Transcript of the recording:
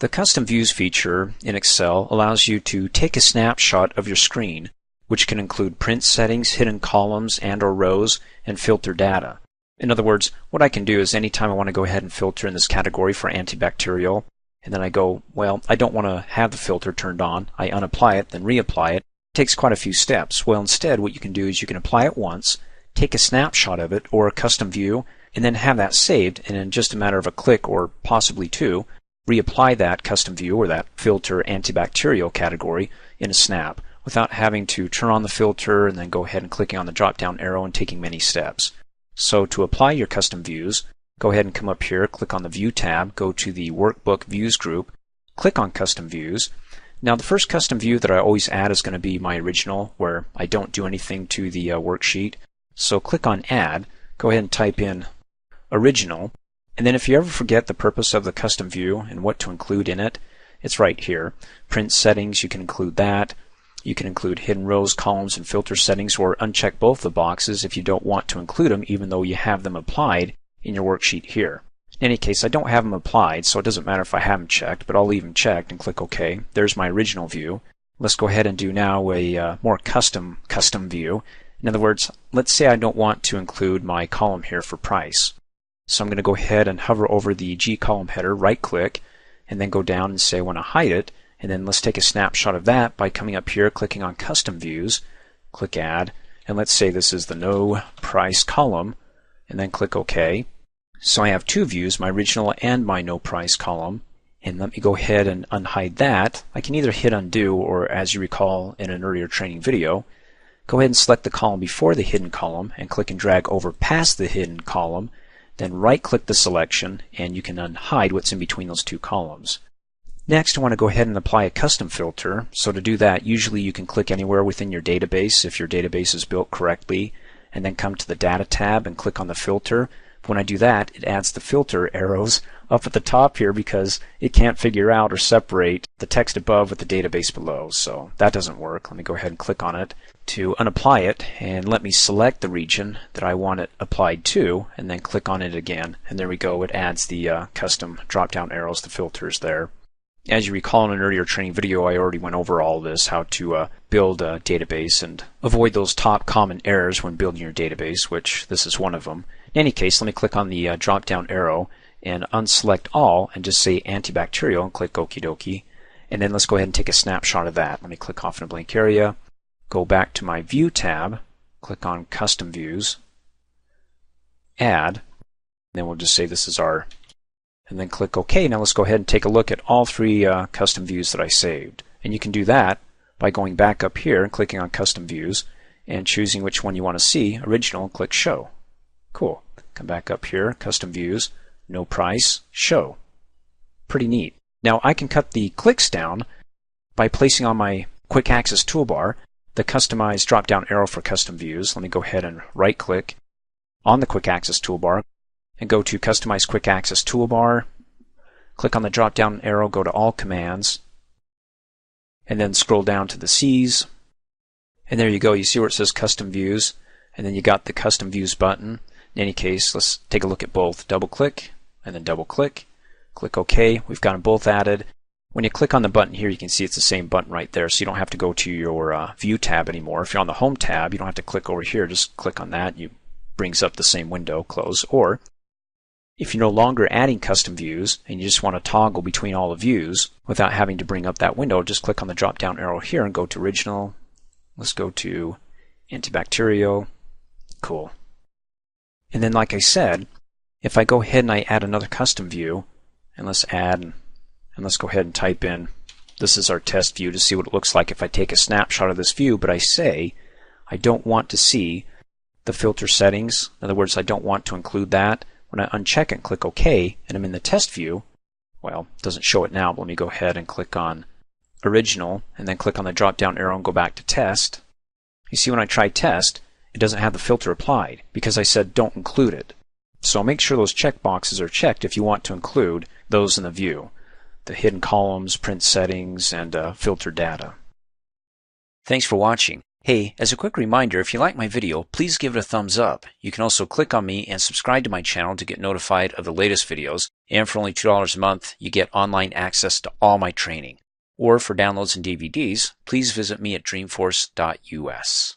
The Custom Views feature in Excel allows you to take a snapshot of your screen, which can include print settings, hidden columns and/or rows, and filter data. In other words, what I can do is anytime I want to go ahead and filter in this category for antibacterial, and then I go, well, I don't want to have the filter turned on, I unapply it, then reapply it. It takes quite a few steps. Well, instead what you can do is you can apply it once, take a snapshot of it or a custom view, and then have that saved, and in just a matter of a click or possibly two, reapply that custom view or that filter antibacterial category in a snap without having to turn on the filter and then go ahead and clicking on the drop down arrow and taking many steps. So to apply your custom views, go ahead and come up here, click on the View tab, go to the Workbook Views group, click on Custom Views. Now the first custom view that I always add is going to be my original, where I don't do anything to the worksheet. So click on Add, go ahead and type in Original, and then if you ever forget the purpose of the custom view and what to include in it, it's right here. Print settings, you can include that. You can include hidden rows, columns, and filter settings, or uncheck both the boxes if you don't want to include them even though you have them applied in your worksheet here. In any case, I don't have them applied, so it doesn't matter if I have them checked, but I'll leave them checked and click OK. There's my original view. Let's go ahead and do now a more custom view. In other words, let's say I don't want to include my column here for price. So I'm going to go ahead and hover over the G column header, right click, and then go down and say I want to hide it. And then let's take a snapshot of that by coming up here, clicking on Custom Views, click Add, and let's say this is the No Price column, and then click OK. So I have two views, my original and my No Price column. And let me go ahead and unhide that. I can either hit Undo, or as you recall in an earlier training video, go ahead and select the column before the hidden column and click and drag over past the hidden column. Then right-click the selection, and you can unhide what's in between those two columns. Next, I want to go ahead and apply a custom filter. So to do that, usually you can click anywhere within your database if your database is built correctly, and then come to the Data tab and click on the filter. When I do that, it adds the filter arrows up at the top here because it can't figure out or separate the text above with the database below. So that doesn't work. Let me go ahead and click on it to unapply it, and let me select the region that I want it applied to, and then click on it again. And there we go. It adds the custom drop-down arrows, the filters there. As you recall in an earlier training video, I already went over all this, how to build a database and avoid those top common errors when building your database, which this is one of them. In any case, let me click on the drop-down arrow and unselect all and just say antibacterial and click Okie dokie. And then let's go ahead and take a snapshot of that. Let me click off in a blank area, go back to my View tab, click on Custom Views, Add, and then we'll just say this is our, and then click OK. Now let's go ahead and take a look at all three custom views that I saved. And you can do that by going back up here and clicking on Custom Views and choosing which one you want to see, Original, and click Show. Cool. Come back up here, Custom Views, No Price, Show. Pretty neat. Now I can cut the clicks down by placing on my Quick Access toolbar the customized drop-down arrow for custom views. Let me go ahead and right-click on the Quick Access toolbar and go to Customize Quick Access Toolbar. Click on the drop-down arrow, go to All Commands, and then scroll down to the C's. And there you go. You see where it says Custom Views, and then you got the Custom Views button. In any case, let's take a look at both. Double-click, and then double-click. Click OK. We've got them both added. When you click on the button here, you can see it's the same button right there, so you don't have to go to your View tab anymore. If you're on the Home tab, you don't have to click over here. Just click on that. It brings up the same window, close. Or if you're no longer adding custom views and you just want to toggle between all the views without having to bring up that window, just click on the drop-down arrow here and go to Original. Let's go to Antibacterial. Cool. And then, like I said, if I go ahead and I add another custom view, and let's add, and let's go ahead and type in, this is our test view to see what it looks like if I take a snapshot of this view, but I say I don't want to see the filter settings. In other words, I don't want to include that. When I uncheck it and click OK, and I'm in the test view, well, it doesn't show it now, but let me go ahead and click on Original, and then click on the drop-down arrow and go back to Test. You see when I try Test, it doesn't have the filter applied because I said don't include it. So make sure those check boxes are checked if you want to include those in the view. The hidden columns, print settings, and filter data. Thanks for watching. Hey, as a quick reminder, if you like my video, please give it a thumbs up. You can also click on me and subscribe to my channel to get notified of the latest videos. And for only $2 a month, you get online access to all my training. Or for downloads and DVDs, please visit me at dreamforce.us.